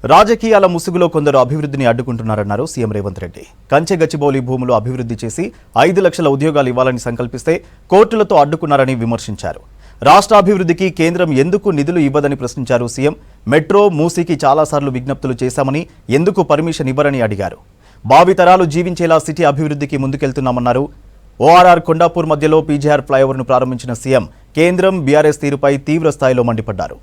రాజకీయాల ముసుగులో కొందరు అభివృద్ధిని అడ్డుకుంటున్నారన్నారు సీఎం రేవంత్ రెడ్డి. కంచె గచ్చిబౌలి భూములు అభివృద్ధి చేసి 5 లక్షల ఉద్యోగాలు ఇవ్వాలని సంకల్పిస్తే కోర్టులతో అడ్డుకున్నారని విమర్శించారు. రాష్ట్ర అభివృద్ధికి కేంద్రం ఎందుకు నిధులు ఇవ్వదని ప్రశ్నించారు సీఎం. మెట్రో, మూసీకి చాలాసార్లు విజ్ఞప్తులు చేశామని ఎందుకు పర్మిషన్ ఇవ్వరని అడిగారు. భావితరాలు జీవించేలా సిటీ అభివృద్ధికి ముందుకెళ్తున్నామన్నారు. ఓఆర్ఆర్ కొండాపూర్ మధ్యలో పీజీఆర్ ఫ్లైఓవర్ను ప్రారంభించిన సీఎం కేంద్రం, బీఆర్ఎస్ తీరుపై తీవ్ర స్థాయిలో మండిపడ్డారు.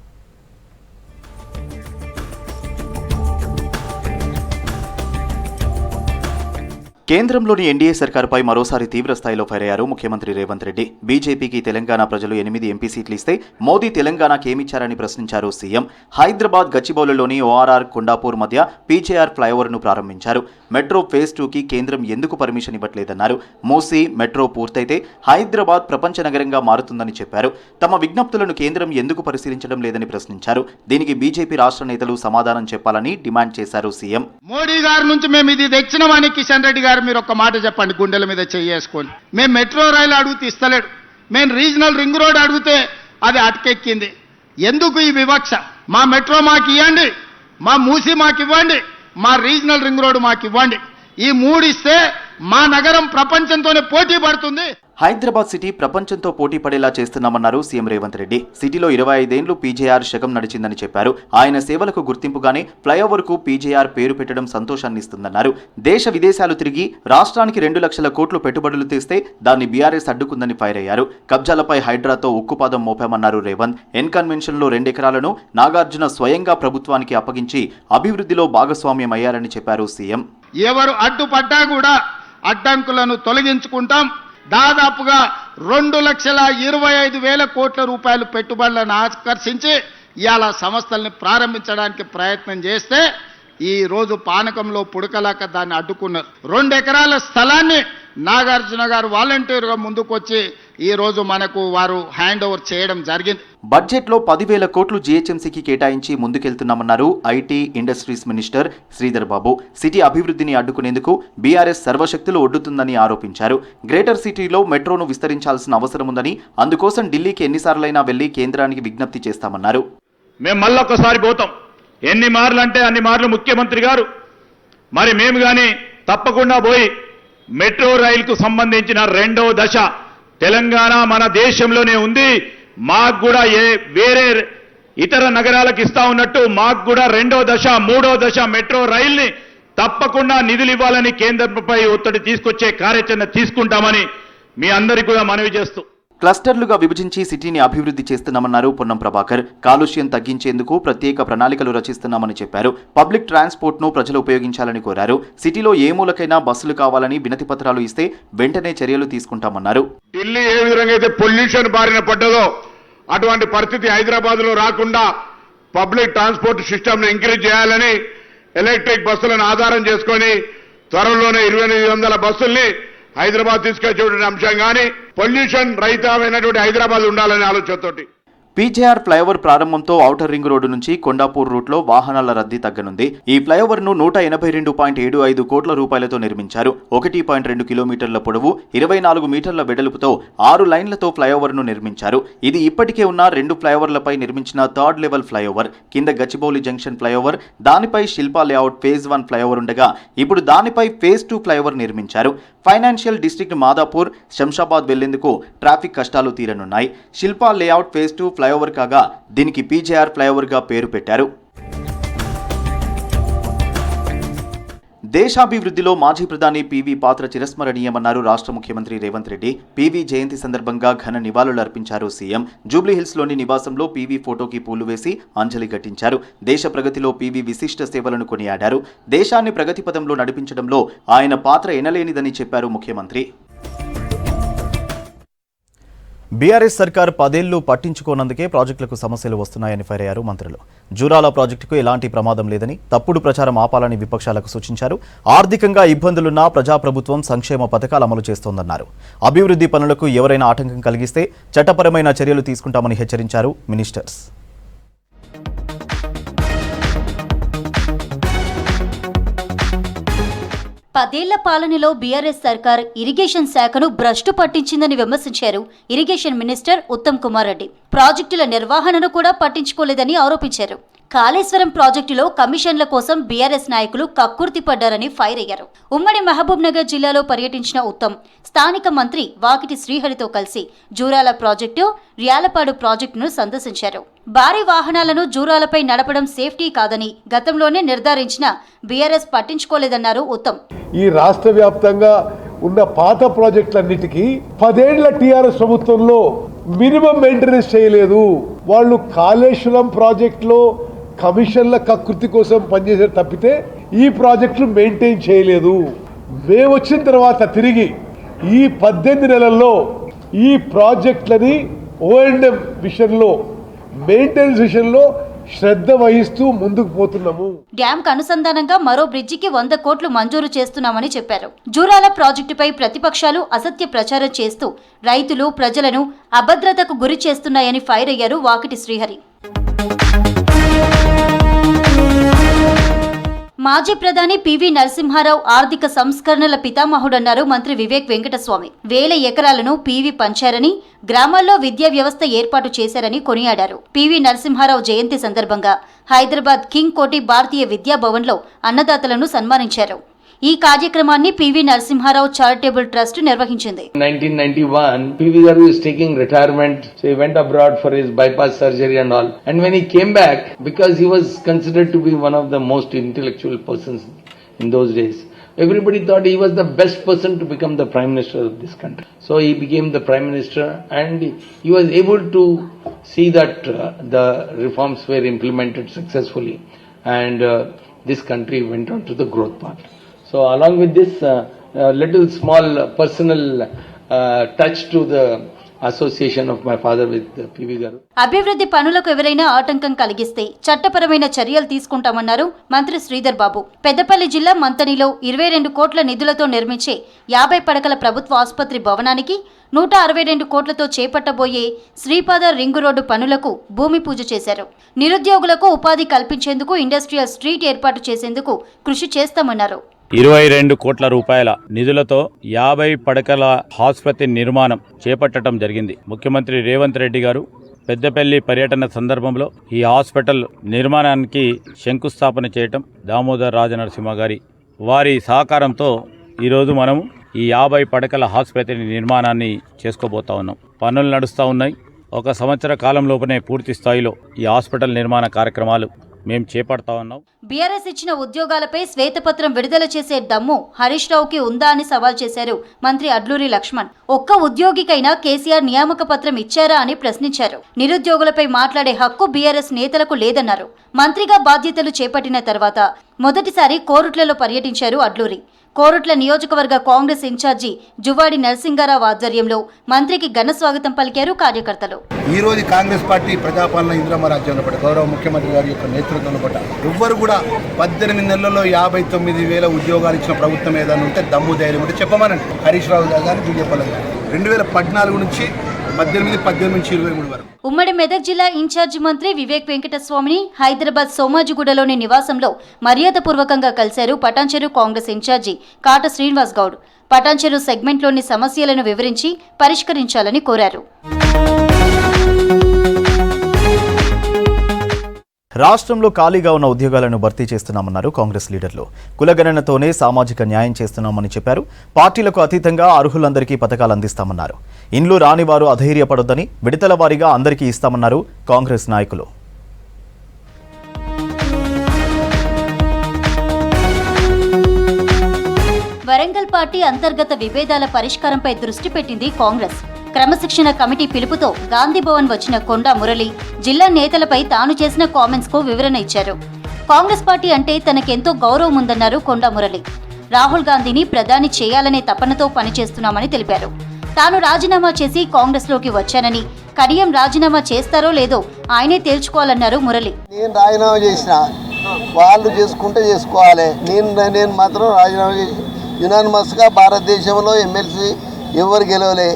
కేంద్రంలోని ఎన్డీఏ సర్కారుపై మరోసారి తీవ్ర స్థాయిలో ఫైర్ అయ్యారు ముఖ్యమంత్రి రేవంత్ రెడ్డి. బీజేపీకి తెలంగాణ ప్రజలు 8 ఎంపీ సీట్లు ఇస్తే మోదీ తెలంగాణకి ఏమిచ్చారని ప్రశ్నించారు సీఎం. హైదరాబాద్ గచ్చిబౌలిలోని ఓఆర్ఆర్ కొండాపూర్ మధ్య పీజేఆర్ ఫ్లైఓవర్ను ప్రారంభించారు. మెట్రో ఫేజ్ 2కి కేంద్రం ఎందుకు పర్మిషన్ ఇవ్వట్లేదన్నారు. మూసీ, మెట్రో పూర్తయితే హైదరాబాద్ ప్రపంచ నగరంగా మారుతుందని చెప్పారు. తమ విజ్ఞప్తులను కేంద్రం ఎందుకు పరిశీలించడం లేదని ప్రశ్నించారు. దీనికి బీజేపీ రాష్ట్ర నేతలు సమాధానం చెప్పాలని డిమాండ్ చేశారు సీఎం. మోడీ గారి నుంచి మేము ఇది తెచ్చినామని కిషన్ రెడ్డి గారు మీరు ఒక్క మాట చెప్పండి, గుండెల మీద చేసుకొని. మేము మెట్రో రైలు అడిగితే ఇస్తలేడు, మేము రీజనల్ రింగ్ రోడ్ అడిగితే అది అటకెక్కింది. ఎందుకు ఈ వివక్ష? మా మెట్రో మాకు ఇవ్వండి, మా మూసి మాకు ఇవ్వండి, మా రీజనల్ రింగ్ రోడ్ మాకు ఇవ్వండి. ఈ 3 ఇస్తే మా నగరం ప్రపంచంతోనే పోటీ పడుతుంది. హైదరాబాద్ సిటీ ప్రపంచంతో పోటీ పడేలా చేస్తున్నామన్నారు సీఎం రేవంత్ రెడ్డి. సిటీలో 25 ఏళ్లు పీజేఆర్ శకం నడిచిందని చెప్పారు. ఆయన సేవలకు గుర్తింపుగానే ఫ్లైఓవర్కు పీజేఆర్ పేరు పెట్టడం సంతోషాన్ని ఇస్తుందన్నారు. దేశ విదేశాలు తిరిగి రాష్ట్రానికి 2 లక్షల కోట్లు పెట్టుబడులు తెస్తే దాన్ని బీఆర్ఎస్ అడ్డుకుందని ఫైర్ అయ్యారు. కబ్జాలపై హైడ్రాతో ఉక్కుపాదం మోపామన్నారు రేవంత్. ఎన్కన్వెన్షన్లో 2 ఎకరాలను నాగార్జున స్వయంగా ప్రభుత్వానికి అప్పగించి అభివృద్ధిలో భాగస్వామ్యం అయ్యారని చెప్పారు సీఎం. ఎవరు అడ్డుపడ్డా కూడా అడ్డంకులను తొలగించుకుంటాం. దాదాపుగా 2,25,000 కోట్ల రూపాయలు పెట్టుబడులను ఆకర్షించి ఇవాళ సంస్థల్ని ప్రారంభించడానికి ప్రయత్నం చేస్తే ఈ రోజు పానకంలో పుడకలాక దాన్ని అడ్డుకున్నారు. 2 ఎకరాల స్థలాన్ని నాగార్జున గారు వాలంటీర్గా ముందుకొచ్చి ఈ రోజు మనకు వారు హ్యాండ్ ఓవర్ చేయడం జరిగింది. బడ్జెట్లో 10,000 కోట్లు జీహెచ్ఎంసీకి కేటాయించి ముందుకెళ్తున్నామన్నారు IT industries minister Sridhar Babu. City అభివృద్ధిని అడ్డుకునేందుకు బీఆర్ఎస్ సర్వశక్తులు ఒడ్డుతుందని ఆరోపించారు. గ్రేటర్ సిటీలో మెట్రోను విస్తరించాల్సిన అవసరం ఉందని, అందుకోసం ఢిల్లీకి ఎన్నిసార్లైనా వెళ్లి కేంద్రానికి విజ్ఞప్తి చేస్తామన్నారు. మేము మళ్ళొక్కసారి పోతాం, ఎన్ని మార్లు అంటే అన్ని మార్లు ముఖ్యమంత్రి గారు మరి మేము కానీ తప్పకుండా పోయి మెట్రో రైలుకు సంబంధించిన 2వ దశ తెలంగాణ మన దేశంలోనే ఉంది, మాకు కూడా వేరే ఇతర నగరాలకు ఇస్తా ఉన్నట్టు మాకు కూడా 2వ దశ 3వ దశ మెట్రో రైల్ని తప్పకుండా నిధులు ఇవ్వాలని కేంద్రంపై ఒత్తిడి తీసుకొచ్చే కార్యాచరణ తీసుకుంటామని మీ అందరికీ కూడా మనవి చేస్తూ క్లస్టర్లుగా విభజించి సిటీని అభివృద్ధి చేస్తున్నామన్నారు పొన్నం ప్రభాకర్. కాలుష్యం తగ్గించేందుకు ప్రత్యేక ప్రణాళికలు రచిస్తున్నామని చెప్పారు. పబ్లిక్ ట్రాన్స్పోర్ట్ను ప్రజలు ఉపయోగించాలని కోరారు. సిటీలో ఏ మూలకైనా బస్సులు కావాలని వినతి పత్రాలు ఇస్తే వెంటనే చర్యలు తీసుకుంటామన్నారు. ఢిల్లీ ఏ విధంగా అయితే పొల్యూషన్ బారిన పడ్డదో అటువంటి పరిస్థితి హైదరాబాద్లో రాకుండా పబ్లిక్ ట్రాన్స్పోర్ట్ సిస్టమ్ను ఎంకరేజ్ చేయాలని ఎలక్ట్రిక్ బస్సులను ఆధారం చేసుకొని త్వరలోనే 2,800 బస్సుల్ని హైదరాబాద్ తీసుకొచ్చేటువంటి అంశం కానీ పొల్యూషన్ రహితమైనటువంటి హైదరాబాద్ ఉండాలనే ఆలోచనతోటి పీజేఆర్ ఫ్లైఓవర్ ప్రారంభంతో ఔటర్ రింగ్ రోడ్డు నుంచి కొండాపూర్ రూట్లో వాహనాల రద్దీ తగ్గనుంది. ఈ ఫ్లైఓవర్ను 182.75 కోట్ల రూపాయలతో నిర్మించారు. 1.2 కిలోమీటర్ల పొడవు, 24 మీటర్ల వెడల్పుతో 6 లైన్లతో ఫ్లైఓవర్ను నిర్మించారు. ఇది ఇప్పటికే ఉన్న 2 ఫ్లైఓవర్లపై నిర్మించిన 3rd లెవెల్ ఫ్లైఓవర్. కింద గచ్చిబౌలి జంక్షన్ ఫ్లైఓవర్, దానిపై శిల్పా లేఅవుట్ ఫేజ్ 1 ఫ్లైఓవర్ ఉండగా ఇప్పుడు దానిపై ఫేజ్ 2 ఫ్లైఓవర్ నిర్మించారు. ఫైనాన్షియల్ డిస్ట్రిక్ట్ మాదాపూర్, శంషాబాద్ వెళ్లేందుకు ట్రాఫిక్ కష్టాలు తీరనున్నాయి. శిల్పా లేఅవుట్ ఫేజ్ 2 ఫ్లైఓవర్ కాగా దీనికి పీజేఆర్ ఫ్లైఓవర్గా పేరు పెట్టారు. దేశాభివృద్ధిలో మాజీ ప్రధాని పీవీ పాత్ర చిరస్మరణీయమన్నారు రాష్ట్ర ముఖ్యమంత్రి రేవంత్ రెడ్డి. పీవీ జయంతి సందర్భంగా ఘన నివాళులు అర్పించారు సీఎం. జూబ్లీహిల్స్లోని నివాసంలో పీవీ ఫోటోకి పూలు వేసి అంజలి ఘటించారు. దేశ ప్రగతిలో పీవీ విశిష్ట సేవలను కొనియాడారు. దేశాన్ని ప్రగతి పదంలో నడిపించడంలో ఆయన పాత్ర ఎనలేనిదని చెప్పారు ముఖ్యమంత్రి. బీఆర్ఎస్ సర్కార్ 10 ఏళ్లు పట్టించుకోనందుకే ప్రాజెక్టులకు సమస్యలు వస్తున్నాయని ఫైర్ అయ్యారు మంత్రులు. జూరాల ప్రాజెక్టుకు ఎలాంటి ప్రమాదం లేదని, తప్పుడు ప్రచారం ఆపాలని విపక్షాలకు సూచించారు. ఆర్థికంగా ఇబ్బందులున్నా ప్రజాప్రభుత్వం సంక్షేమ పథకాలు అమలు చేస్తోందన్నారు. అభివృద్ధి పనులకు ఎవరైనా ఆటంకం కలిగిస్తే చట్టపరమైన చర్యలు తీసుకుంటామని హెచ్చరించారు మినిస్టర్స్. 10 ఏళ్ల పాలనలో బీఆర్ఎస్ సర్కార్ ఇరిగేషన్ శాఖను భ్రష్టు పట్టించిందని విమర్శించారు ఇరిగేషన్ మినిస్టర్ ఉత్తమ్ కుమార్ రెడ్డి. ప్రాజెక్టుల నిర్వహణను కూడా పట్టించుకోలేదని ఆరోపించారు. కాళేశ్వరం ప్రాజెక్టులో కమిషన్ల కోసం బీఆర్ఎస్ నాయకులు కక్కుర్తి పడ్డారని ఫైర్ అయ్యారు. ఉమ్మడి మహబూబ్ నగర్ జిల్లాలో పర్యటించిన ఉత్తమ్ స్థానిక మంత్రి వాకిటి శ్రీహరితో కలిసి జూరాల ప్రాజెక్టు, ర్యాలపాడు ప్రాజెక్టును సందర్శించారు. భారీ వాహనాలను జూరాలపై నడపడం సేఫ్టీ కాదని గతంలోనే నిర్ధారించిన బీఆర్ఎస్ పట్టించుకోలేదన్నారు ఉత్తమ్. ఈ రాష్ట్ర వ్యాప్తంగా ఉన్న పాత ప్రాజెక్టులన్నిటికీ 10 ఏళ్ల టీఆర్ఎస్ ప్రభుత్వంలో మినిమం మెయింటెనెన్స్ చేయలేదు. వాళ్ళు కాళేశ్వరం ప్రాజెక్టులో కమిషన్ల కకృతి కోసం పనిచేసే తప్పితే ఈ ప్రాజెక్టులు మెయింటైన్ చేయలేదు. మేము వచ్చిన తర్వాత తిరిగి ఈ 18 నెలల్లో ఈ ప్రాజెక్టులని O&M విషయంలో, మెయింటెనెన్స్ విషయంలో శ్రద్ధ వహిస్తూ ముందుకు పోతున్నాము. డ్యామ్ కు అనుసంధానంగా మరో బ్రిడ్జికి 100 కోట్లు మంజూరు చేస్తున్నామని చెప్పారు. జూరాల ప్రాజెక్టుపై ప్రతిపక్షాలు అసత్య ప్రచారం చేస్తూ రైతులు, ప్రజలను అభద్రతకు గురి చేస్తున్నాయని ఫైర్ అయ్యారు వాకిటి శ్రీహరి. మాజీ ప్రధాని పివి నరసింహారావు ఆర్థిక సంస్కరణల పితామహుడన్నారు మంత్రి వివేక్ వెంకటస్వామి. 1000 ఎకరాలను పివి పంచారని, గ్రామాల్లో విద్యా వ్యవస్థ ఏర్పాటు చేశారని కొనియాడారు. పివి నరసింహారావు జయంతి సందర్భంగా హైదరాబాద్ కింగ్ కోటి భారతీయ విద్యా భవన్లో అన్నదాతలను సన్మానించారు. ఈ కార్యక్రమాన్ని పివి నరసింహారావు చారిటబుల్ ట్రస్ట్ నిర్వహించింది. 1991, PV Garu is taking retirement, so he went abroad for his bypass surgery and all. And when he came back, because he was considered to be one of the most intellectual persons in those days, everybody thought he was the best person to become the Prime Minister of this country. So he became the Prime Minister, and he was able to see that the reforms were implemented successfully, and this country went on to the growth path. So along with this little small personal touch to the association of my father with PV Garu. అభివృద్ధి పనులకు ఎవరైనా ఆటంకం కలిగిస్తే చట్టపరమైన చర్యలు తీసుకుంటామన్నారు మంత్రి శ్రీధర్ బాబు. పెద్దపల్లి జిల్లా మంతనిలో 22 కోట్ల నిధులతో నిర్మించే 50 పడకల ప్రభుత్వ ఆసుపత్రి భవనానికి 162 కోట్లతో చేపట్టబోయే శ్రీపాద రింగు రోడ్డు పనులకు భూమి పూజ చేశారు. నిరుద్యోగులకు ఉపాధి కల్పించేందుకు ఇండస్ట్రియల్ స్ట్రీట్ ఏర్పాటు చేసేందుకు కృషి చేస్తామన్నారు. 22 కోట్ల రూపాయల నిధులతో 50 పడకల ఆసుపత్రి నిర్మాణం చేపట్టడం జరిగింది. ముఖ్యమంత్రి రేవంత్ రెడ్డి గారు పెద్దపల్లి పర్యటన సందర్భంలో ఈ హాస్పిటల్ నిర్మాణానికి శంకుస్థాపన చేయటం, దామోదర్ రాజనరసింహ గారి వారి సహకారంతో ఈరోజు మనము ఈ 50 పడకల ఆసుపత్రి నిర్మాణాన్ని చేసుకోబోతా ఉన్నాం. పనులు నడుస్తూ ఉన్నాయి. 1 సంవత్సర కాలంలోపనే పూర్తి స్థాయిలో ఈ హాస్పిటల్ నిర్మాణ కార్యక్రమాలు మేము చేపడతా ఉన్నాం. బీఆర్ఎస్ ఇచ్చిన ఉద్యోగాలపై శ్వేతపత్రం విడుదల చేసే దమ్ము హరీష్ రావుకి ఉందా అని సవాల్ చేశారు మంత్రి అడ్లూరి లక్ష్మణ్. ఒక్క ఉద్యోగికైనా కేసీఆర్ నియామక పత్రం ఇచ్చారా అని ప్రశ్నించారు. నిరుద్యోగులపై మాట్లాడే హక్కు బీఆర్ఎస్ నేతలకు లేదన్నారు. మంత్రిగా బాధ్యతలు చేపట్టిన తర్వాత మొదటిసారి కోరుట్లలో పర్యటించారు అడ్లూరి. కోరుట్ల నియోజకవర్గ కాంగ్రెస్ ఇన్ఛార్జి జువాడి నరసింగారావు ఆధ్వర్యంలో మంత్రికి ఘన స్వాగతం పలికారు కార్యకర్తలు. ఈ రోజు కాంగ్రెస్ పార్టీ ప్రజాపాలన ఇందిరమ్మ రాజ్యంలో పట్ల గౌరవ ముఖ్యమంత్రి గారి యొక్క నేతృత్వంలో పట్ల ఎవ్వరు కూడా 18 నెలల్లో 59,000 ఉద్యోగాలు ఇచ్చిన ప్రభుత్వం ఏదైనా ఉంటే దమ్ము ధైర్యం ఉంటే చెప్పమనండి. హరీష్ రావు గారు, బీజేపీ గారు 2014 నుంచి 18 నుంచి 23 వరకు. ఉమ్మడి మెదక్ జిల్లా ఇన్ఛార్జి మంత్రి వివేక్ వెంకటస్వామిని హైదరాబాద్ సోమాజిగూడలోని నివాసంలో మర్యాదపూర్వకంగా కలిశారు పటాన్చెరు కాంగ్రెస్ ఇన్ఛార్జి కాట శ్రీనివాస్ గౌడ్. పటాన్చెరు సెగ్మెంట్లోని సమస్యలను వివరించి పరిష్కరించాలని కోరారు. రాష్ట్రంలో ఖాళీగా ఉన్న ఉద్యోగాలను భర్తీ చేస్తున్నామన్నారు కాంగ్రెస్ లీడర్లు. కులగణనతోనే సామాజిక న్యాయం చేస్తున్నామని చెప్పారు. పార్టీలకు అతీతంగా అర్హులందరికీ పథకాలు అందిస్తామన్నారు. ఇండ్లు రాని వారు అధైర్యపడొద్దని విడతల వారీగా అందరికీ ఇస్తామన్నారు కాంగ్రెస్ నాయకులు. వరంగల్ పార్టీ అంతర్గత విభేదాల పరిష్కారంపై దృష్టి పెట్టింది కాంగ్రెస్. క్రమశిక్షణ కమిటీ పిలుపుతో గాంధీభవన్ వచ్చిన కొండా మురళి జిల్లా నేతలపై తాను చేసిన కామెంట్స్ కు వివరణ ఇచ్చారు. కాంగ్రెస్ పార్టీ అంటే తనకెంతో గౌరవం ఉందన్నారు కొండా మురళి. రాహుల్ గాంధీని ప్రధాని చేయాలనే తపనతో పనిచేస్తున్నామని తెలిపారు. తాను రాజీనామా చేసి కాంగ్రెస్ లోకి వచ్చానని, కడియం రాజీనామా చేస్తారో లేదో ఆయనే తేల్చుకోవాలన్నారు మురళి. నేను రాజీనామా చేసిన, వాళ్ళు చేసుకుంటే చేసుకోవాలి. నేను మాత్రం రాజీనామా చేసి యునానిమస్గా భారతదేశంలో ఎమ్మెల్సీ ఎవరు గెలవలే,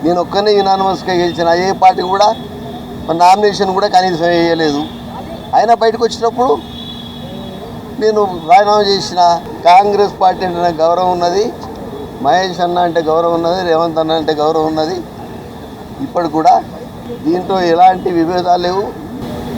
నేను ఒక్కనే యునానిమస్గా గెలిచిన. ఏ పార్టీ కూడా నామినేషన్ కూడా కనీసం వేయలేదు. అయినా బయటకు వచ్చినప్పుడు నేను రాజీనామా చేసిన. కాంగ్రెస్ పార్టీ అంటే నాకు గౌరవం ఉన్నది, మహేష్ అన్న అంటే గౌరవం ఉన్నది, రేవంత్ అన్న అంటే గౌరవం ఉన్నది. ఇప్పుడు కూడా దీంట్లో ఎలాంటి విభేదాలు లేవు.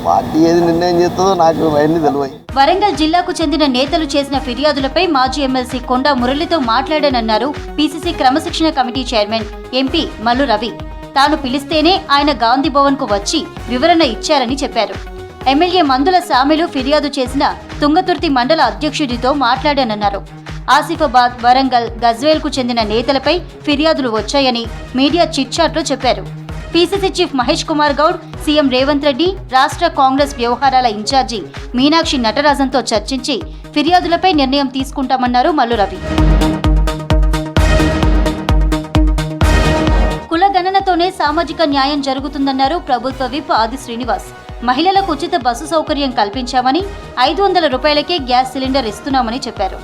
పార్టీ ఏది నిర్ణయం చేస్తుందో నాకు అవన్నీ తెలియదు. వరంగల్ జిల్లాకు చెందిన నేతలు చేసిన ఫిర్యాదులపై మాజీ ఎమ్మెల్సీ కొండా మురళితో మాట్లాడానన్నారు పీసీసీ క్రమశిక్షణ committee chairman MP Mallu Ravi. తాను పిలిస్తేనే ఆయన గాంధీ భవన్ కు వచ్చి వివరణ ఇచ్చారని చెప్పారు. ఎమ్మెల్యే మందుల సామెలు ఫిర్యాదు చేసిన తుంగతుర్తి మండల అధ్యక్షుడితో మాట్లాడానన్నారు. ఆసిఫాబాద్, వరంగల్, గజ్వేల్ కు చెందిన నేతలపై ఫిర్యాదులు వచ్చాయని మీడియా చిట్చాట్లో చెప్పారు. PCC chief Mahesh Kumar Goud, CM Revanth Reddy, రాష్ట్ర కాంగ్రెస్ వ్యవహారాల ఇన్ఛార్జి మీనాక్షి నటరాజన్తో చర్చించి ఫిర్యాదులపై నిర్ణయం తీసుకుంటామన్నారు మల్లు రవి. కుల గణనతోనే సామాజిక న్యాయం జరుగుతుందన్నారు ప్రభుత్వ విప్ ఆది శ్రీనివాస్. మహిళలకు ఉచిత బస్సు సౌకర్యం కల్పించామని, 500 రూపాయలకే గ్యాస్ సిలిండర్ ఇస్తున్నామని చెప్పారు.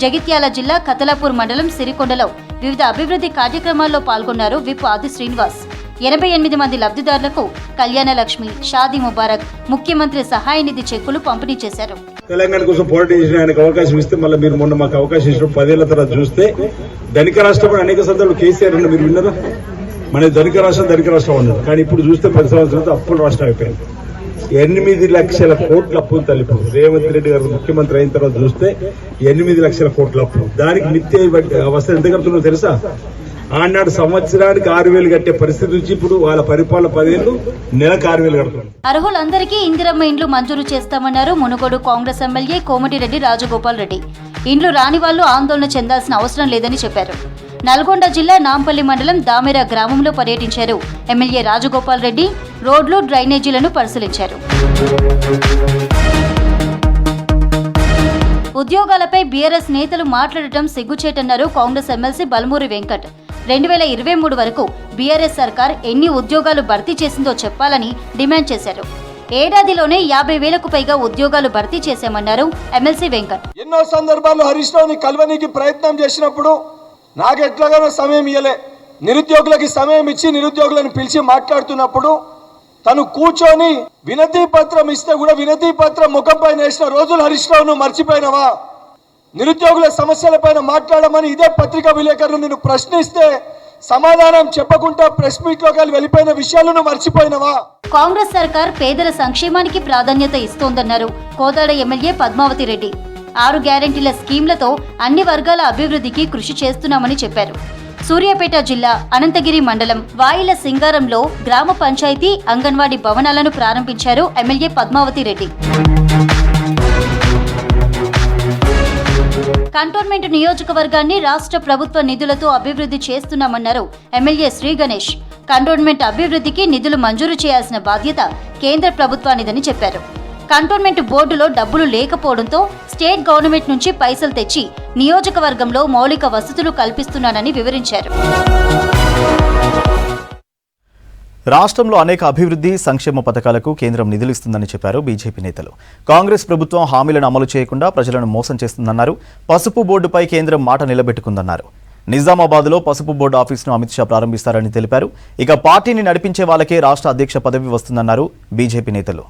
జగిత్యాల జిల్లా కతలాపూర్ మండలం సిరికొండలో వివిధ అభివృద్ధి కార్యక్రమాల్లో పాల్గొన్నారు విప్ ఆది శ్రీనివాస్. 88 మంది లబ్ధిదారులకు కళ్యాణ లక్ష్మి, షాదీ ముబారక్, ముఖ్యమంత్రి సహాయ నిధి చెక్కులు పంపిణీ చేశారు. తెలంగాణ కోసం పోరాటం చేసిన ఆయనకు అవకాశం ఇస్తే మళ్ళీ మీరు మొన్న మాకు అవకాశం ఇచ్చిన 10 ఏళ్ల తర్వాత చూస్తే ధనిక రాష్ట్రం అనేక సందర్భాలు కేసీఆర్ అన్న మీరు విన్నారా? మన ధనిక రాష్ట్రం ఉన్నది. కానీ ఇప్పుడు చూస్తే 10 సంవత్సరాలతో అప్పుల రాష్ట్రం అయిపోయింది. 8 లక్షల కోట్ల అప్పులు తల్లిపు. రేవంత్ రెడ్డి గారు ముఖ్యమంత్రి అయిన తర్వాత చూస్తే 8 లక్షల కోట్ల అప్పు. దానికి నిత్య అవస్థ ఎంత కడుతుందో తెలుసా? ఆనాడు సంవత్సరానికి 6,000 కట్టే పరిస్థితి నుంచి ఇప్పుడు వాళ్ళ పరిపాలన 10 ఏళ్లు నెలకు 6,000 కడుతున్నారు. అర్హులందరికీ ఇందిరమ్మ ఇండ్లు మంజూరు చేస్తామన్నారు మునుగోడు కాంగ్రెస్ ఎమ్మెల్యే కోమటిరెడ్డి రాజగోపాల్ రెడ్డి. ఇండ్లు రాని వాళ్లు ఆందోళన చెందాల్సిన అవసరం లేదని చెప్పారు. నల్గొండ జిల్లా నాంపల్లి మండలం దామెర గ్రామంలో పర్యటించారు ఎమ్మెల్యే రాజగోపాల్ రెడ్డి. రోడ్లు, డ్రైనేజీలను పరిశీలించారు. ఉద్యోగాలపై బీఆర్ఎస్ నేతలు మాట్లాడటం సిగ్గుచేటన్నారు కాంగ్రెస్ ఎమ్మెల్సీ బల్మూరి వెంకట్. 2023 వరకు బీఆర్ఎస్ సర్కార్ ఎన్ని ఉద్యోగాలు భర్తీ చేసిందో చెప్పాలని డిమాండ్ చేశారు. ఏడాదిలోనే 50,000కు పైగా ఉద్యోగాలు భర్తీ చేశామన్నారు ఎమ్మెల్సీ వెంకట్. ఎన్నో సందర్భాల్లో హరీష్ రావుని కలవనీకి ప్రయత్నం చేసినప్పుడు నాకు ఎట్లాగానో సమయం ఇవ్వలే. నిరుద్యోగులకి సమయం ఇచ్చి నిరుద్యోగులను పిలిచి మాట్లాడుతున్నప్పుడు తను కూర్చొని వినతి పత్రం ఇస్తే కూడా వినతి పత్రం ముఖం పైన వేసిన రోజులు హరీష్ రావును మర్చిపోయినవా? నిరుద్యోగుల సమస్యలపైన మాట్లాడమని ఇదే పత్రికా విలేకరులు నేను ప్రశ్నిస్తే సమాధానం చెప్పకుండా ప్రెస్ మీట్ లోకి వెళ్ళిపోయిన విషయాలను మర్చిపోయినవా? కాంగ్రెస్ సర్కార్ పేదల సంక్షేమానికి ప్రాధాన్యత ఇస్తోందన్నారు కోదాడ ఎమ్మెల్యే పద్మావతి రెడ్డి. 6 గ్యారెంటీల స్కీమ్లతో అన్ని వర్గాల అభివృద్ధికి కృషి చేస్తున్నామని చెప్పారు. సూర్యాపేట జిల్లా అనంతగిరి మండలం వాయిల సింగారంలో గ్రామ పంచాయతీ, అంగన్వాడీ భవనాలను ప్రారంభించారు ఎమ్మెల్యే పద్మావతి రెడ్డి. కంటోన్మెంట్ నియోజకవర్గాన్ని రాష్ట్ర ప్రభుత్వ నిధులతో అభివృద్ధి చేస్తున్నామన్నారు ఎమ్మెల్యే శ్రీ గణేష్. కంటోన్మెంట్ అభివృద్ధికి నిధులు మంజూరు చేయాల్సిన బాధ్యత కేంద్ర ప్రభుత్వానిదని చెప్పారు. కంటోన్మెంట్ బోర్డులో డబ్బులు లేకపోవడంతో స్టేట్ గవర్నమెంట్ నుంచి పైసలు తెచ్చి నియోజకవర్గంలో మౌలిక వసతులు కల్పిస్తున్నానని వివరించారు. రాష్ట్రంలో అనేక అభివృద్ధి సంక్షేమ పథకాలకు కేంద్రం నిధులు ఇస్తుందని చెప్పారు బీజేపీ నేతలు. కాంగ్రెస్ ప్రభుత్వం హామీలను అమలు చేయకుండా ప్రజలను మోసం చేస్తుందన్నారు. పసుపు బోర్డుపై కేంద్రం మాట నిలబెట్టుకుందన్నారు. నిజామాబాద్లో పసుపు బోర్డు ఆఫీసును అమిత్ షా ప్రారంభిస్తారని తెలిపారు. ఇక పార్టీని నడిపించే వాళ్ళకే రాష్ట్ర అధ్యక్ష పదవి వస్తుందన్నారు బీజేపీ నేతలు.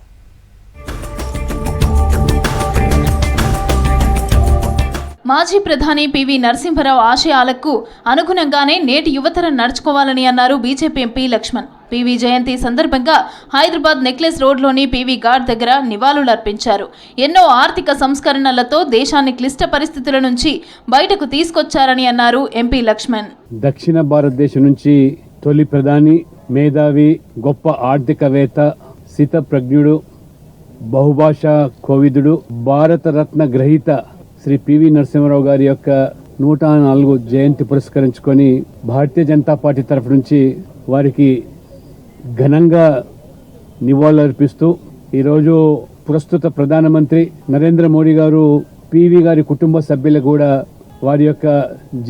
మాజీ ప్రధాని పివి నరసింహరావు ఆశయాలకు అనుగుణంగానే నేటి యువతరం నడుచుకోవాలని అన్నారు బీజేపీ ఎంపీ లక్ష్మణ్. పివి జయంతి సందర్భంగా హైదరాబాద్ నెక్లెస్ రోడ్లోని పివి ఘాట్ దగ్గర నివాళులర్పించారు. ఎన్నో ఆర్థిక సంస్కరణలతో దేశాన్ని క్లిష్ట పరిస్థితుల నుంచి బయటకు తీసుకొచ్చారని అన్నారు ఎంపీ లక్ష్మణ్. దక్షిణ భారతదేశం నుంచి తొలి ప్రధాని, మేధావి, గొప్ప ఆర్థికవేత్త, స్థితప్రజ్ఞుడు, బహుభాషా కోవిదుడు, భారతరత్న గ్రహీత శ్రీ పివి నరసింహారావు గారి యొక్క 104 జయంతి పురస్కరించుకొని భారతీయ జనతా పార్టీ తరఫు నుంచి వారికి ఘనంగా నివాళులర్పిస్తూ ఈరోజు ప్రస్తుత ప్రధానమంత్రి నరేంద్ర మోడీ గారు పివి గారి కుటుంబ సభ్యులకు కూడా వారి యొక్క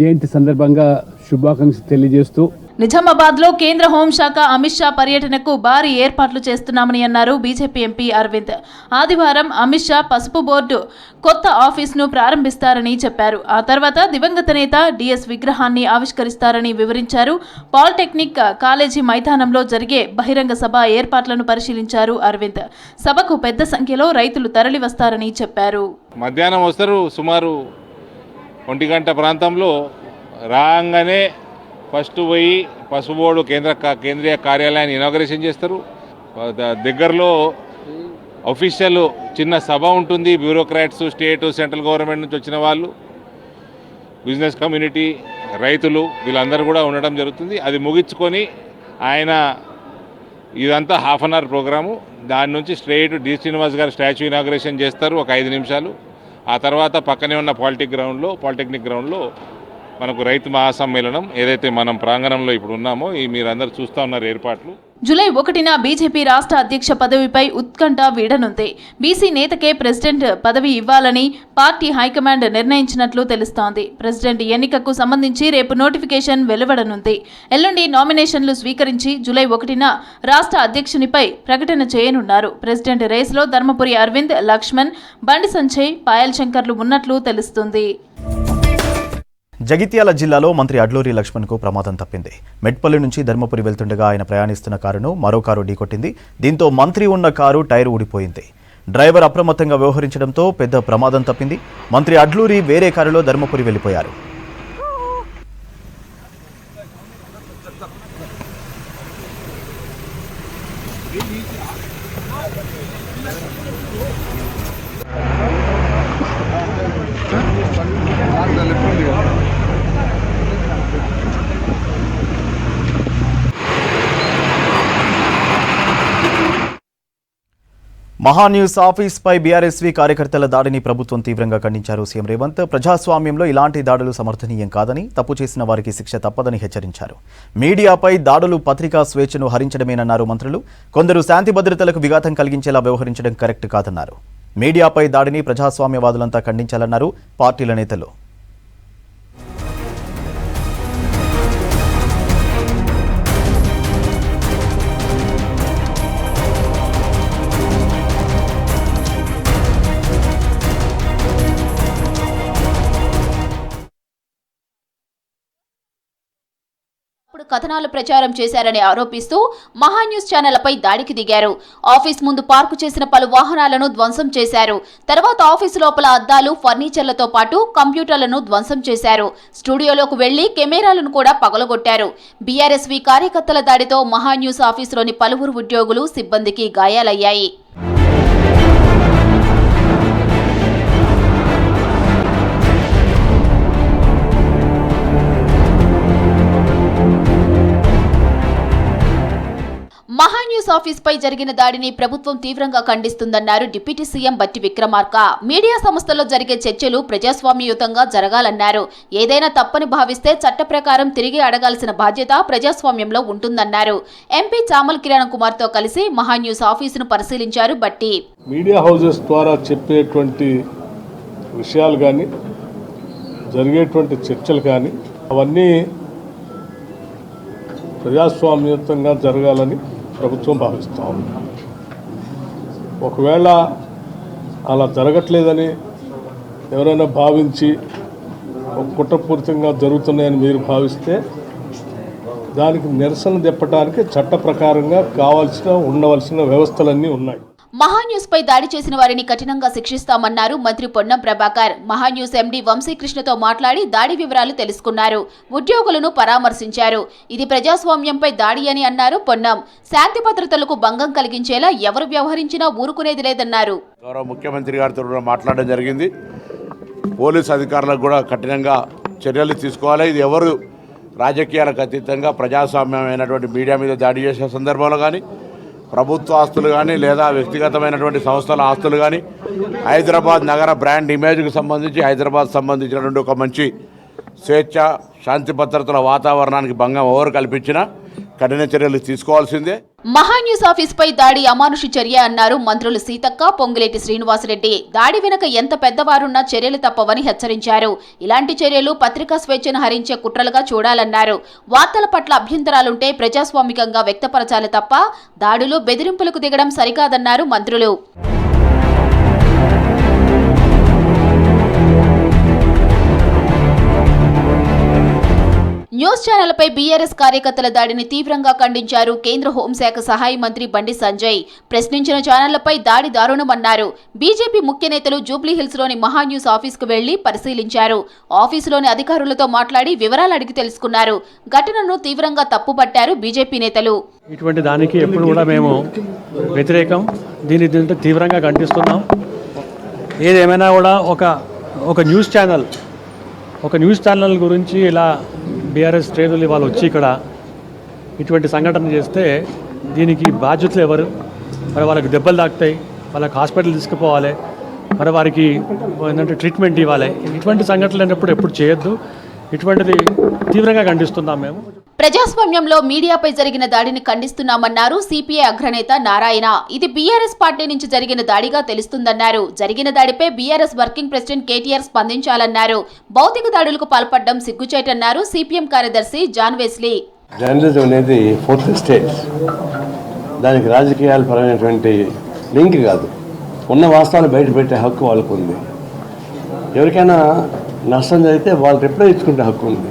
జయంతి సందర్భంగా శుభాకాంక్షలు తెలియజేస్తూ నిజామాబాద్ లో కేంద్ర హోంశాఖ అమిత్ షా పర్యటనకు భారీ ఏర్పాట్లు చేస్తున్నామని అన్నారు బీజేపీ ఎంపీ అరవింద్. ఆదివారం అమిత్ షా పసుపు బోర్డు కొత్త ఆఫీసును ప్రారంభిస్తారని చెప్పారు. ఆ తర్వాత దివంగత నేత డిఎస్ విగ్రహాన్ని ఆవిష్కరిస్తారని వివరించారు. పాలిటెక్నిక్ కాలేజీ మైదానంలో జరిగే బహిరంగ సభ ఏర్పాట్లను పరిశీలించారు అరవింద్. సభకు పెద్ద సంఖ్యలో రైతులు తరలి వస్తారని చెప్పారు. మధ్యాహ్నం వస్తారు, సుమారు 1 గంట ప్రాంతంలో రాగానే ఫస్ట్ పోయి పసుపు బోర్డు కేంద్రీయ కార్యాలయాన్ని ఇనాగరేషన్ చేస్తారు. దగ్గరలో అఫీషియల్ చిన్న సభ ఉంటుంది. బ్యూరోక్రాట్స్, స్టేట్, సెంట్రల్ గవర్నమెంట్ నుంచి వచ్చిన వాళ్ళు, బిజినెస్ కమ్యూనిటీ, రైతులు వీళ్ళందరూ కూడా ఉండడం జరుగుతుంది. అది ముగించుకొని ఆయన ఇదంతా హాఫ్ అన్ అవర్ ప్రోగ్రాము. దాని నుంచి స్ట్రైట్ డి శ్రీనివాస్ గారు స్టాచ్యూ ఇనాగ్రేషన్ చేస్తారు ఒక 5 నిమిషాలు. ఆ తర్వాత పక్కనే ఉన్న పాలిటెక్నిక్ గ్రౌండ్లో మనకు రైతు మహాసమ్మేళనం ఏదైతే మనం ప్రాంగణంలో ఇప్పుడు ఉన్నామో మీరందరూ చూస్తూ ఉన్నారు ఏర్పాట్లు. జూలై 1న బీజేపీ రాష్ట్ర అధ్యక్ష పదవిపై ఉత్కంఠ వీడనుంది. బీసీ నేతకే ప్రెసిడెంట్ పదవి ఇవ్వాలని పార్టీ హైకమాండ్ నిర్ణయించినట్లు తెలుస్తోంది. ప్రెసిడెంట్ ఎన్నికకు సంబంధించి రేపు నోటిఫికేషన్ వెలువడనుంది. ఎల్లుండి నామినేషన్లు స్వీకరించి జూలై 1న రాష్ట్ర అధ్యక్షునిపై ప్రకటన చేయనున్నారు. ప్రెసిడెంట్ రేసులో ధర్మపురి అరవింద్, లక్ష్మణ్, బండి సంజయ్, పాయల్ శంకర్లు ఉన్నట్లు తెలుస్తుంది. జగిత్యాల జిల్లాలో మంత్రి అడ్లూరి లక్ష్మణ్కు ప్రమాదం తప్పింది. మెట్పల్లి నుంచి ధర్మపురి వెళ్తుండగా ఆయన ప్రయాణిస్తున్న కారును మరో కారు ఢీకొట్టింది. దీంతో మంత్రి ఉన్న కారు టైర్ ఊడిపోయింది. డ్రైవర్ అప్రమత్తంగా వ్యవహరించడంతో పెద్ద ప్రమాదం తప్పింది. మంత్రి అడ్లూరి వేరే కారులో ధర్మపురి వెళ్లిపోయారు. మహాన్యూస్ ఆఫీస్పై బీఆర్ఎస్వీ కార్యకర్తల దాడిని ప్రభుత్వం తీవ్రంగా ఖండించారు. సీఎం రేవంత్ ప్రజాస్వామ్యంలో ఇలాంటి దాడులు సమర్థనీయం కాదని, తప్పు చేసిన వారికి శిక్ష తప్పదని హెచ్చరించారు. మీడియాపై దాడులు పత్రికా స్వేచ్ఛను హరించడమేనన్నారు మంత్రులు. కొందరు శాంతి భద్రతలకు విఘాతం కలిగించేలా వ్యవహరించడం కరెక్ట్ కాదన్నారు. మీడియాపై దాడిని ప్రజాస్వామ్యవాదులంతా ఖండించాలన్నారు పార్టీల నేతలు. కథనాలు ప్రచారం చేశారని ఆరోపిస్తూ మహాన్యూస్ ఛానళ్లపై దాడికి దిగారు. ఆఫీస్ ముందు పార్కు చేసిన పలు వాహనాలను ధ్వంసం చేశారు. తర్వాత ఆఫీసు లోపల అద్దాలు, ఫర్నిచర్లతో పాటు కంప్యూటర్లను ధ్వంసం చేశారు. స్టూడియోలోకి వెళ్లి కెమెరాలను కూడా పగలగొట్టారు. బీఆర్ఎస్వీ కార్యకర్తల దాడితో మహాన్యూస్ ఆఫీసులోని పలువురు ఉద్యోగులు, సిబ్బందికి గాయాలయ్యాయి. మహాన్యూస్ ఆఫీస్పై జరిగిన దాడిని ప్రభుత్వం తీవ్రంగా ఖండిస్తుందన్నారు డిప్యూటీ సీఎం బట్టి విక్రమార్క. మీడియా సంస్థల్లో జరిగే చర్చలు ప్రజాస్వామ్యయుతంగా జరగాలన్నారు. ఏదైనా తప్పని భావిస్తే చట్ట ప్రకారం తిరిగి అడగాల్సిన బాధ్యత ప్రజాస్వామ్యంలో ఉంటుందన్నారు. ఎంపీ చామల కిరణ్ కుమార్తో కలిసి మహాన్యూస్ ఆఫీసును పరిశీలించారు బట్టి. మీడియా హౌసెస్ ద్వారా చెప్పేటువంటి విషయాలు కానీ, జరిగేటువంటి చర్చలు కానీ అవన్నీ ప్రజాస్వామ్యయుతంగా జరగాలని ప్రభుత్వం భావిస్తూ ఉంది. ఒకవేళ అలా జరగట్లేదని ఎవరైనా భావించి కుట్రపూరితంగా జరుగుతున్నాయని మీరు భావిస్తే దానికి నిరసన తెప్పడానికి చట్ట ప్రకారంగా ఉండవలసిన వ్యవస్థలన్నీ ఉన్నాయి. మహాన్యూస్ పై దాడి చేసిన వారిని కఠినంగా శిక్షిస్తామన్నారు మంత్రి పొన్నం ప్రభాకర్. మహాన్యూస్ ఎండీ వంశీకృష్ణతో మాట్లాడి దాడి వివరాలు తెలుసుకున్నారు. ఉద్యోగులను పరామర్శించారు. ఇది ప్రజాస్వామ్యంపై దాడి అని అన్నారు పొన్నం. శాంతి భద్రతలకు భంగం కలిగించేలా ఎవరు వ్యవహరించినా ఊరుకునేది లేదన్నారు. గౌరవ ముఖ్యమంత్రి గారితో కూడా మాట్లాడడం జరిగింది. పోలీస్ అధికారులకు కూడా కఠినంగా చర్యలు తీసుకోవాలి. ఇది ఎవరు రాజకీయాలకు అతీతంగా ప్రజాస్వామ్యమైనటువంటి మీడియా మీద దాడి చేసే సందర్భంలో కానీ, ప్రభుత్వ ఆస్తులు కానీ లేదా వ్యక్తిగతమైనటువంటి సంస్థల ఆస్తులు కానీ, హైదరాబాద్ నగర బ్రాండ్ ఇమేజ్కి సంబంధించి హైదరాబాద్ సంబంధించినటువంటి ఒక మంచి స్వేచ్ఛ, శాంతి భద్రతల వాతావరణానికి భంగం ఎవరు కల్పించినా కఠిన చర్యలు తీసుకోవాల్సిందే. మహాన్యూస్ ఆఫీస్ పై దాడి అమానుషి చర్య అన్నారు మంత్రులు సీతక్క, పొంగులేటి శ్రీనివాసరెడ్డి. దాడి వెనుక ఎంత పెద్దవారున్నా చర్యలు తప్పవని హెచ్చరించారు. ఇలాంటి చర్యలు పత్రికా స్వేచ్ఛను హరించే కుట్రలుగా చూడాలన్నారు. వార్తల పట్ల అభ్యంతరాలుంటే ప్రజాస్వామికంగా వ్యక్తపరచాలి తప్ప దాడులు, బెదిరింపులకు దిగడం సరికాదన్నారు మంత్రులు. న్యూస్ ఛానళ్లపై బీఆర్ఎస్ కార్యకర్తల దాడిని తీవ్రంగా ఖండించారు కేంద్ర హోంశాఖ సహాయ మంత్రి బండి సంజయ్. ప్రశ్నించిన ఛానళ్లపై దాడి దారుణమన్నారు. బీజేపీ ముఖ్య నేతలు జూబ్లీహిల్స్లోని మహాన్యూస్ ఆఫీసుకు వెళ్లి పరిశీలించారు. ఆఫీసులోని అధికారులతో మాట్లాడి వివరాలు అడిగి తెలుసుకున్నారు. ఘటనను తీవ్రంగా తప్పుపట్టారు బీజేపీ నేతలు. ఇటువంటి దానికి ఎప్పుడు కూడా మేము వ్యతిరేకం. దీన్ని తీవ్రంగా ఖండిస్తున్నాం. ఏదేమైనా కూడా ఒక న్యూస్ ఛానల్ గురించి ఇలా బీఆర్ఎస్ శ్రేణులు వాళ్ళు వచ్చి ఇక్కడ ఇటువంటి సంఘటన చేస్తే దీనికి బాధ్యతలు ఎవరు? మరి వాళ్ళకి దెబ్బలు తాకుతాయి, వాళ్ళకి హాస్పిటల్ తీసుకుపోవాలి, మరి వారికి ఏంటంటే ట్రీట్మెంట్ ఇవ్వాలి. ఇటువంటి సంఘటనలు అయినప్పుడు ఎప్పుడు చేయొద్దు. ఇటువంటిది తీవ్రంగా ఖండిస్తున్నాం మేము. ప్రజాస్వామ్యంలో మీడియాపై జరిగిన దాడిని ఖండిస్తున్నామన్నారు సిపిఐ అగ్రనేత నారాయణ. ఇది బీఆర్ఎస్ పార్టీ నుంచి జరిగిన దాడిగా తెలుస్తుందన్నారు. జరిగిన దాడిపై బీఆర్ఎస్ వర్కింగ్ ప్రెసిడెంట్ కేటీఆర్ స్పందించాలన్నారు. భౌతిక దాడులకు పాల్పడడం సిగ్గుచేటన్నారు సిపిఎం కార్యదర్శి జాన్ వెస్లీ. జర్నలిజం అనేది ఫోర్త్ స్టేట్, దానికి రాజకీయాల పరమైనటువంటి లింక్ కాదు. ఉన్న వాస్తవాలు బయట పెట్టే హక్కు వాళ్ళకు ఉంది. ఎవరికైనా నష్టం జరిగితే వాళ్ళు రిప్లై ఇచ్చుకునే హక్కు ఉంది.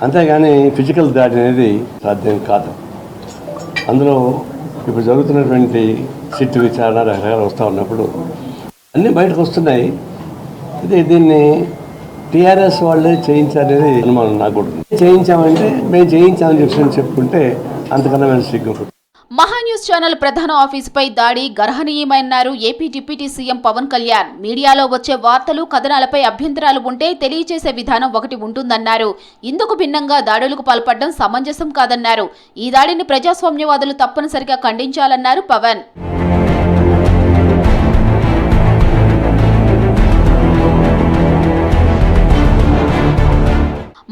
అంతేగాని ఫిజికల్ దాడి అనేది సాధ్యం కాదు. అందులో ఇప్పుడు జరుగుతున్నటువంటి సిట్టు విచారణ రకరకాలు వస్తూ ఉన్నప్పుడు అన్నీ బయటకు వస్తున్నాయి. దీన్ని టీఆర్ఎస్ వాళ్ళే చేయించాలనేది అనుమానం నాకు కూడా. చేయించామంటే మేము చేయించామని చెప్పుకుంటే అంతకన్నా మేము సిగ్గు. మహాన్యూస్ ఛానల్ ప్రధాన ఆఫీసుపై దాడి గర్హనీయమన్నారు AP deputy CM Pawan Kalyan. మీడియాలో వచ్చే వార్తలు, కథనాలపై అభ్యంతరాలు ఉంటే తెలియజేసే విధానం ఒకటి ఉంటుందన్నారు. ఇందుకు భిన్నంగా దాడులకు పాల్పడడం సమంజసం కాదన్నారు. ఈ దాడిని ప్రజాస్వామ్యవాదులు తప్పనిసరిగా ఖండించాలన్నారు పవన్.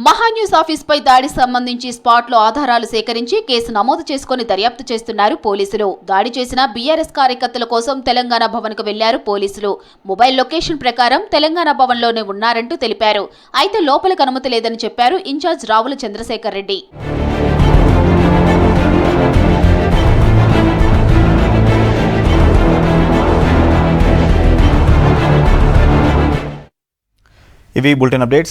మహాన్యూస్ ఆఫీస్పై దాడి సంబంధించి స్పాట్లో ఆధారాలు సేకరించి కేసు నమోదు చేసుకుని దర్యాప్తు చేస్తున్నారు పోలీసులు. దాడి చేసిన బీఆర్ఎస్ కార్యకర్తల కోసం తెలంగాణ భవన్కు వెళ్లారు పోలీసులు. మొబైల్ లొకేషన్ ప్రకారం తెలంగాణ భవన్లోనే ఉన్నారంటూ తెలిపారు. అయితే లోపలికి అనుమతి లేదని చెప్పారు ఇన్ఛార్జ్ రావుల చంద్రశేఖర్ రెడ్డి. ఇవి బులెటిన్ అప్డేట్స్.